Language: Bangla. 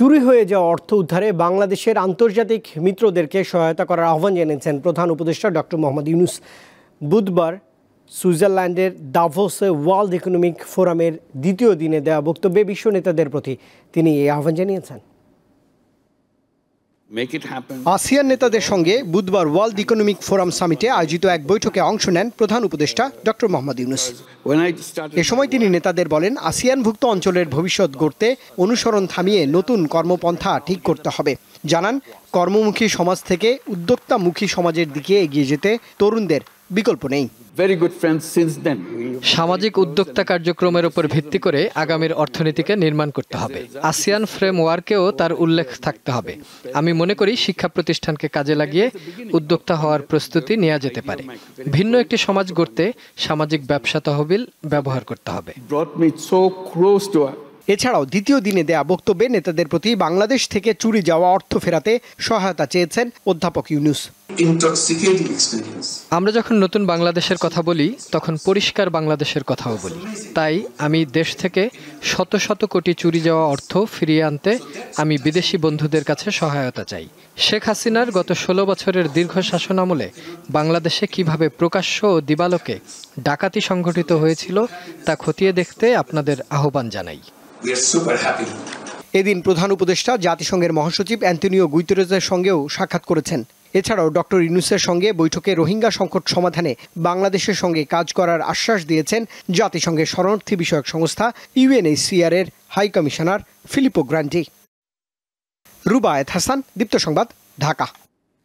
চুরি হয়ে যাওয়া অর্থ উদ্ধারে বাংলাদেশের আন্তর্জাতিক মিত্রদেরকে সহায়তা করার আহ্বান জানিয়েছেন প্রধান উপদেষ্টা ডক্টর মোহাম্মদ ইউনূস। বুধবার সুইজারল্যান্ডের দাভোসে ওয়ার্ল্ড ইকোনমিক ফোরামের দ্বিতীয় দিনে দেওয়া বক্তব্যে বিশ্ব নেতাদের প্রতি তিনি এই আহ্বান জানিয়েছেন। আসিয়ান নেতাদের সঙ্গে বুধবার ওয়ার্ল্ড ইকোনমিক ফোরাম সামিটে আয়োজিত এক বৈঠকে অংশ নেন প্রধান উপদেষ্টা ডক্টর মোহাম্মদ ইউনূস। এ সময় তিনি নেতাদের বলেন, আসিয়ানভুক্ত অঞ্চলের ভবিষ্যৎ গড়তে অনুসরণ থামিয়ে নতুন কর্মপন্থা ঠিক করতে হবে। জানান, কর্মমুখী সমাজ থেকে উদ্যোক্তামুখী সমাজের দিকে এগিয়ে যেতে তরুণদের বিকল্প নেই। সামাজিক উদ্যোক্তা কার্যক্রমের উপর ভিত্তি করে আগামীর অর্থনীতিকে নির্মাণ করতে হবে। আসিয়ান ফ্রেমওয়ার্কেও তার উল্লেখ থাকতে হবে। আমি মনে করি শিক্ষা প্রতিষ্ঠানকে কাজে লাগিয়ে উদ্যোক্তা হওয়ার প্রস্তুতি নেওয়া যেতে পারে। ভিন্ন একটি সমাজ গড়তে সামাজিক ব্যবসা তহবিল ব্যবহার করতে হবে। এছাড়াও দ্বিতীয় দিনে দেয়া বক্তব্যে নেতাদের প্রতি বাংলাদেশ থেকে চুরি যাওয়া অর্থ ফেরাতে সহায়তা চেয়েছেন অধ্যাপক ইউনূস। আমরা যখন নতুন বাংলাদেশের কথা বলি তখন পরিষ্কার বাংলাদেশের কথাও বলি। তাই আমি দেশ থেকে শত শত কোটি চুরি যাওয়া অর্থ ফিরিয়ে আনতে আমি বিদেশি বন্ধুদের কাছে সহায়তা চাই। শেখ হাসিনার গত 16 বছরের দীর্ঘ শাসনামলে বাংলাদেশে কিভাবে প্রকাশ্য ও দিবালোকে ডাকাতি সংঘটিত হয়েছিল তা খতিয়ে দেখতে আপনাদের আহ্বান জানাই। এদিন প্রধান উপদেষ্টা জাতিসংঘের মহাসচিব অ্যান্টনিও গুতেরেসের সঙ্গেও সাক্ষাৎ করেছেন। এছাড়াও ডক্টর ইউনূসের সঙ্গে বৈঠকে রোহিঙ্গা সংকট সমাধানে বাংলাদেশের সঙ্গে কাজ করার আশ্বাস দিয়েছেন জাতিসংঘের শরণার্থী বিষয়ক সংস্থা UNHCR এর high commissioner Filippo Grandi. Rubayet Hasan, Deepto সংবাদ, ঢাকা।